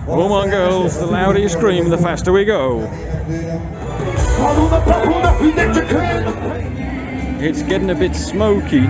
Come on girls, the louder you scream, the faster we go. It's getting a bit smoky.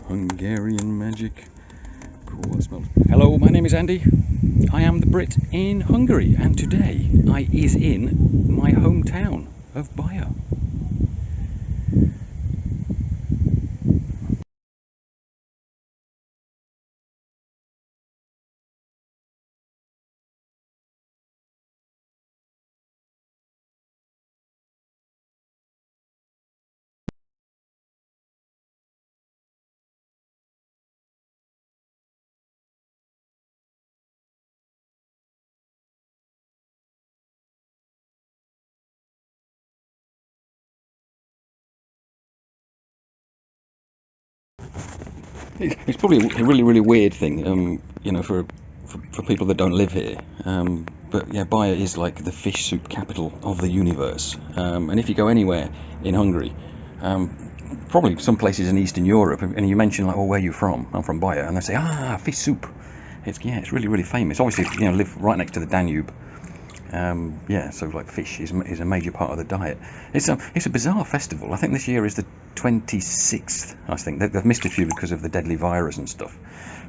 Hungarian magic. Cool, that smells. Hello, my name is Andy. I am the Brit in Hungary, and today I is in my hometown of Baja. It's probably a really weird thing, you know, for people that don't live here. But yeah, Baja is like the fish soup capital of the universe. And if you go anywhere in Hungary, probably some places in Eastern Europe, and you mention like, oh, where are you from? I'm from Baja, and they say, ah, fish soup. It's really famous. Obviously, you know, live right next to the Danube. Yeah, so like fish is a major part of the diet. It's a bizarre festival. I think this year is the 26th. I think they've missed a few because of the deadly virus and stuff.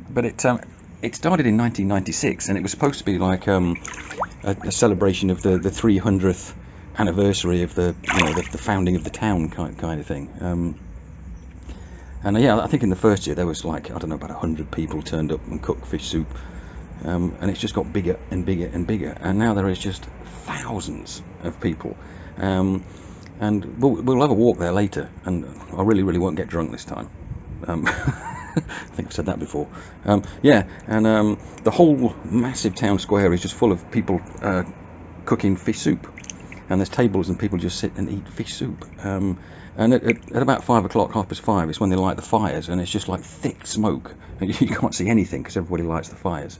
But it started in 1996, and it was supposed to be like a celebration of the 300th anniversary of the founding of the town kind of thing. And yeah, I think in the first year there was like, I don't know, about 100 people turned up and cooked fish soup. And it's just got bigger and bigger and bigger, and now there is just thousands of people. And we'll have a walk there later, and I really won't get drunk this time. I think I've said that before. Yeah, and the whole massive town square is just full of people cooking fish soup, and there's tables and people just sit and eat fish soup. And at about 5 o'clock, 5:30, it's when they light the fires, and it's just like thick smoke, and you can't see anything because everybody lights the fires.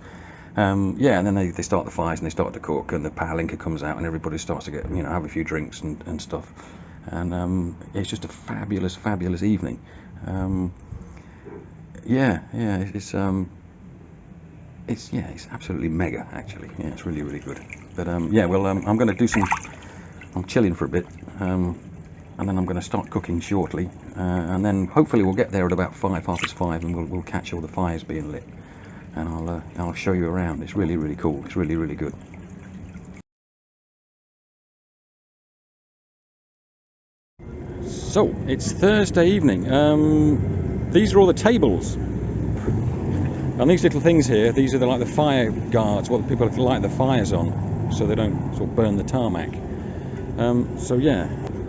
Yeah, and then they start the fires and they start to cook, and the palinka comes out, and everybody starts to get, you know, have a few drinks and stuff. And it's just a fabulous evening. Yeah, it's absolutely mega, actually. Yeah, it's really good. But yeah, well, I'm going to do some. I'm chilling for a bit, and then I'm going to start cooking shortly, and then hopefully we'll get there at about 5:30, and we'll catch all the fires being lit, and I'll show you around. It's really cool. It's really good. So it's Thursday evening. These are all the tables, and these little things here, these are like the fire guards, what people light the fires on, so they don't sort of burn the tarmac. So yeah,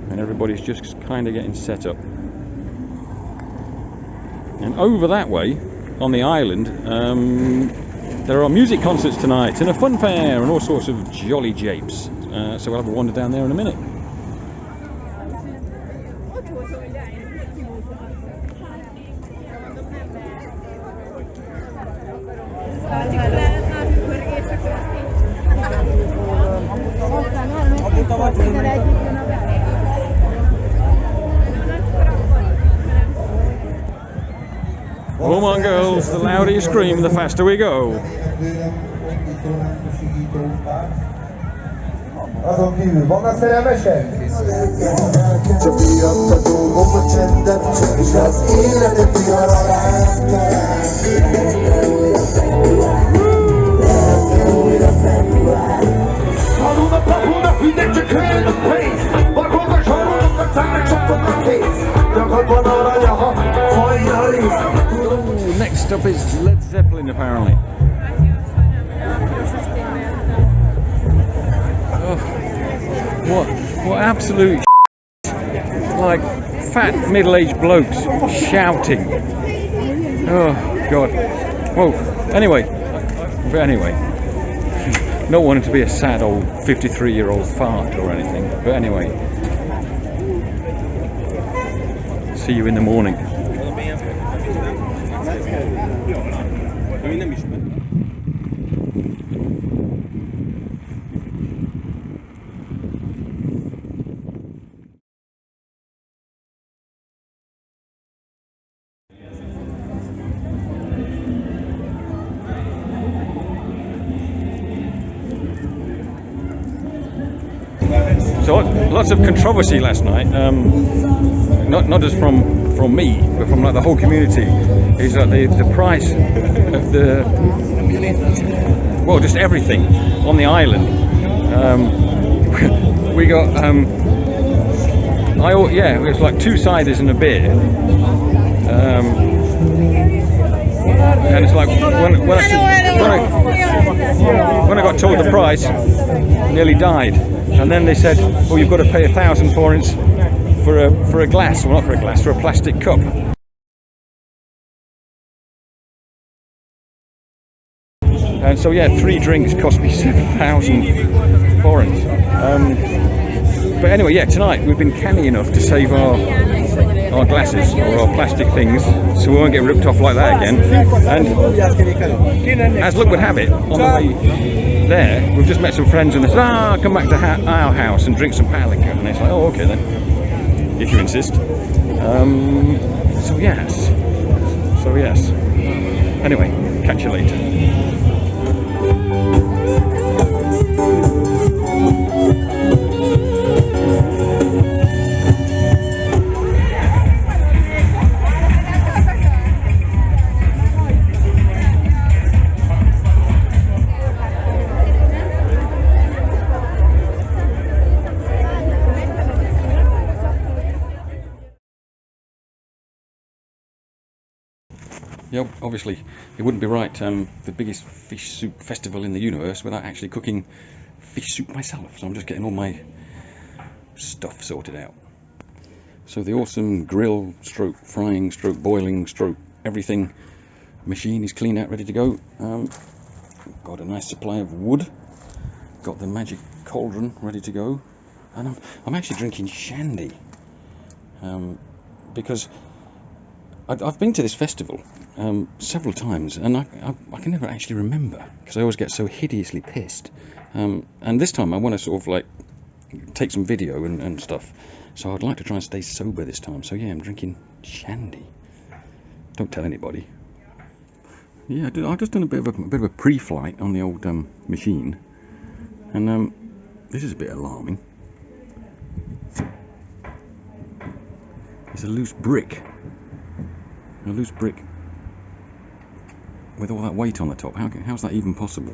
and everybody's just kind of getting set up. And over that way, on the island, there are music concerts tonight and a fun fair and all sorts of jolly japes. So we'll have a wander down there in a minute. Come on girls, the louder you scream, the faster we go. Next up is Led Zeppelin, apparently. Oh, what absolute like fat middle-aged blokes shouting. Oh God. Well, anyway, not wanting to be a sad old 53-year-old fart or anything, but anyway, see you in the morning. So lots of controversy last night. Not just from me, but from like the whole community. Is that the price of just everything on the island. We got it was like 2 ciders and a beer. And it's like when I got told the price, nearly died. And then they said, "Oh, you've got to pay 1,000 forints for a glass, well, not for a glass, for a plastic cup." And so 3 drinks cost me 7,000 forints. But anyway, tonight we've been canny enough to save our glasses or our plastic things, so we won't get ripped off like that again. And as luck would have it, on the way there, we've just met some friends and they said, come back to our house and drink some pale liquor. And it's like, oh, okay then, if you insist. So yes. Anyway, catch you later. Yeah, obviously it wouldn't be right, the biggest fish soup festival in the universe, without actually cooking fish soup myself. So I'm just getting all my stuff sorted out. So the awesome grill stroke frying stroke boiling stroke everything machine is cleaned out, ready to go. Got a nice supply of wood, got the magic cauldron ready to go, and I'm actually drinking shandy, because I've been to this festival several times, and I can never actually remember, because I always get so hideously pissed. And this time I want to sort of like take some video and stuff, so I'd like to try and stay sober this time. So I'm drinking shandy. Don't tell anybody. I've just done a bit of a pre-flight on the old machine, and this is a bit alarming. It's a loose brick. A loose brick with all that weight on the top. How's that even possible?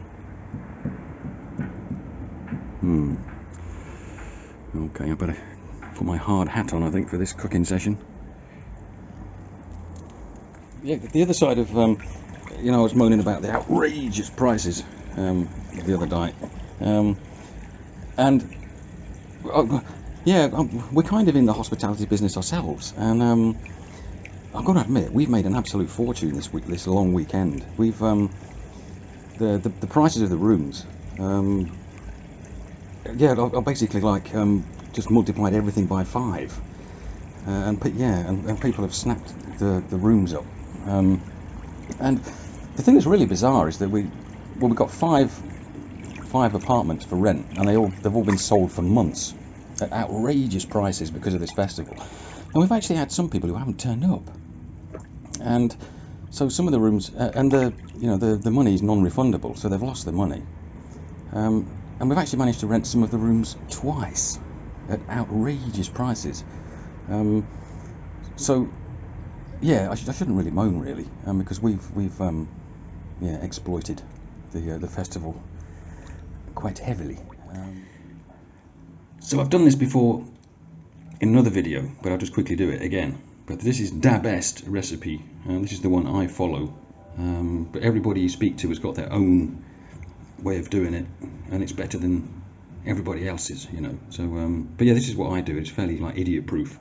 Okay, I better put my hard hat on, I think, for this cooking session. Yeah, the other side of, I was moaning about the outrageous prices the other night. We're kind of in the hospitality business ourselves, and I've got to admit, we've made an absolute fortune this long weekend. We've the prices of the rooms, are basically like just multiplied everything by 5, and people have snapped the rooms up. And the thing that's really bizarre is that we've got five apartments for rent, and they've all been sold for months at outrageous prices because of this festival. And we've actually had some people who haven't turned up. And so some of the rooms, and the money is non-refundable, so they've lost their money. And we've actually managed to rent some of the rooms twice at outrageous prices. I shouldn't really moan, really, because we've exploited the festival quite heavily. So I've done this before in another video, but I'll just quickly do it again. But this is Da Best recipe, and this is the one I follow. But everybody you speak to has got their own way of doing it, and it's better than everybody else's, So, this is what I do. It's fairly like idiot-proof.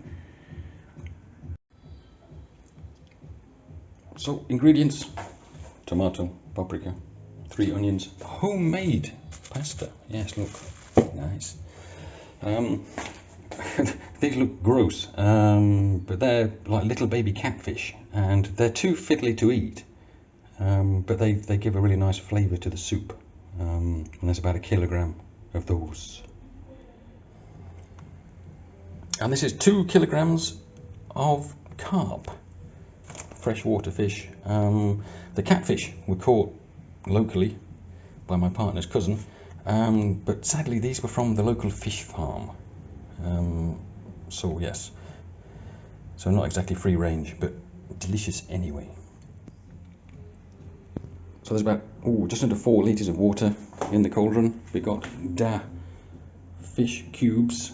So ingredients: tomato, paprika, 3 onions, homemade pasta. Yes, look, nice. These look gross, but they're like little baby catfish, and they're too fiddly to eat, but they give a really nice flavour to the soup, and there's about 1 kilogram of those. And this is 2 kilograms of carp, freshwater fish. The catfish were caught locally by my partner's cousin, But sadly these were from the local fish farm. So yes, so not exactly free range, but delicious anyway. So there's about just under 4 litres of water in the cauldron. We got da fish cubes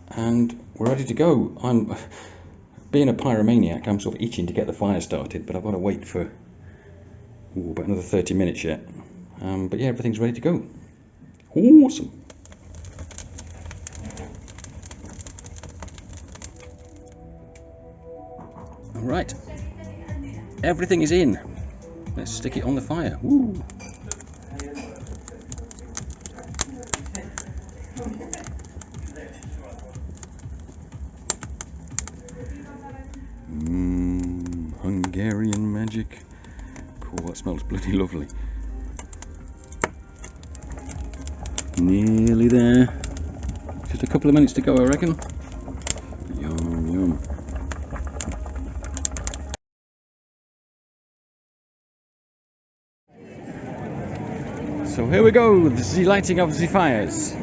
and we're ready to go. I'm being a pyromaniac, I'm sort of itching to get the fire started, but I've got to wait for about another 30 minutes yet. But yeah, everything's ready to go. Awesome. All right, everything is in. Let's stick it on the fire. Woo. Hungarian magic. Cool, that smells bloody lovely. Nearly there. Just a couple of minutes to go, I reckon. Yum, yum. So here we go, the lighting of the fires.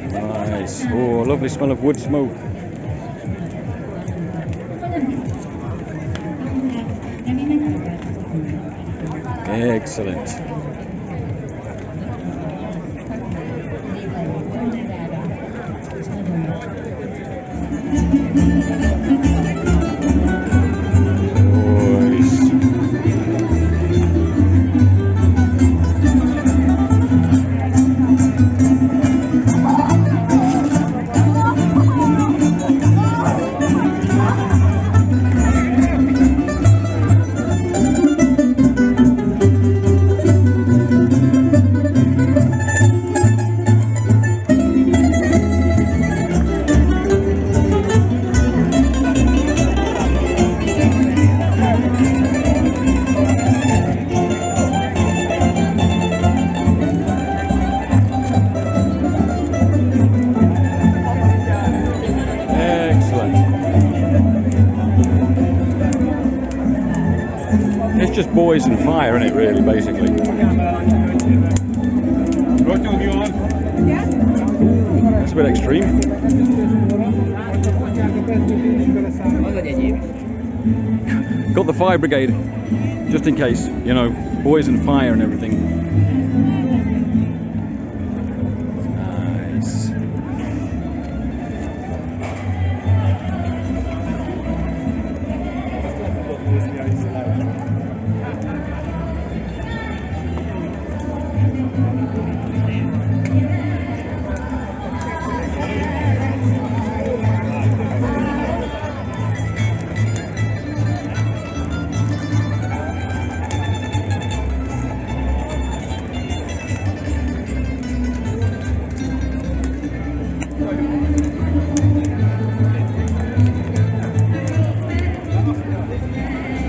Nice. Oh, lovely smell of wood smoke. Excellent. It's just boys and fire, isn't it, really, basically? That's a bit extreme. Got the fire brigade, just in case, you know, boys and fire and everything. Nice.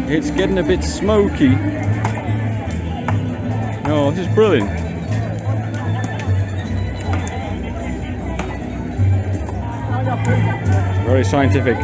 It's getting a bit smoky. Oh, this is brilliant. Very scientific.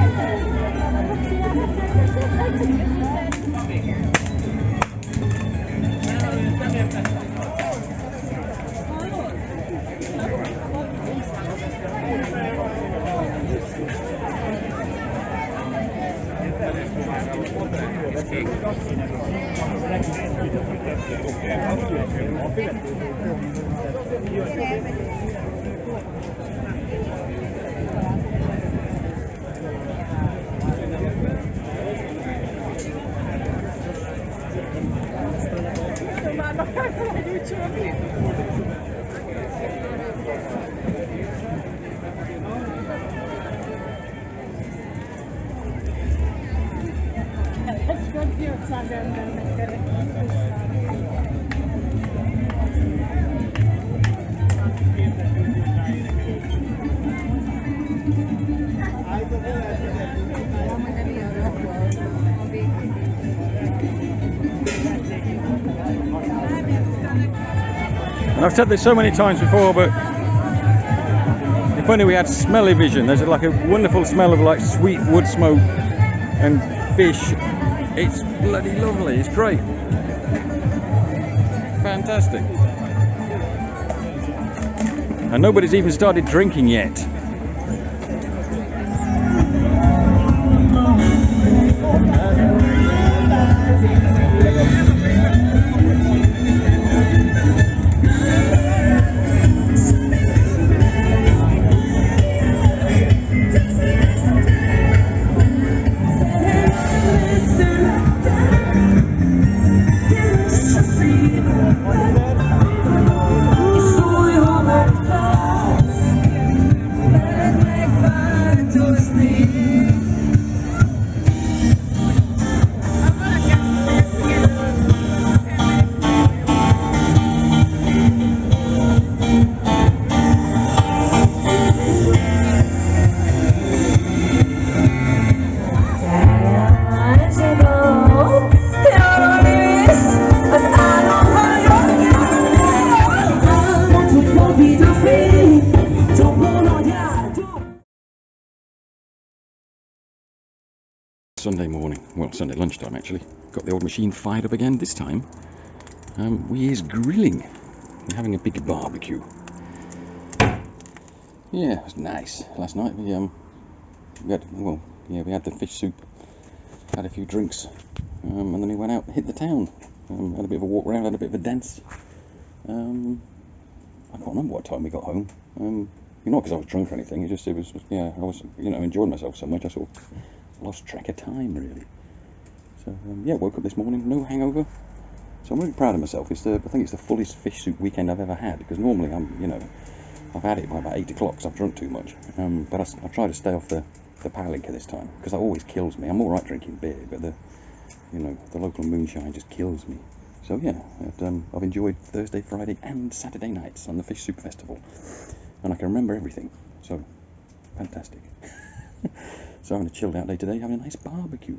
And I've said this so many times before, but If only we had smelly vision. There's like a wonderful smell of like sweet wood smoke and fish. It's bloody lovely. It's great. Fantastic. And nobody's even started drinking yet. Sunday morning, well, Sunday lunchtime actually. Got the old machine fired up again. This time we is grilling. We're having a big barbecue. Yeah, it was nice. Last night we had the fish soup, had a few drinks, and then we went out and hit the town. Had a bit of a walk around, had a bit of a dance. I can't remember what time we got home. Not because I was drunk or anything. I was enjoying myself so much I sort of lost track of time really. So yeah, woke up this morning, no hangover. So I'm really proud of myself. I think it's the fullest fish soup weekend I've ever had, because normally I've had it by about 8 o'clock because I've drunk too much. But I try to stay off the palinka this time, because that always kills me. I'm all right drinking beer, but the local moonshine just kills me. So yeah, I've enjoyed Thursday, Friday and Saturday nights on the Fish Soup Festival, and I can remember everything. So fantastic. So I'm having a chilled out day today, having a nice barbecue.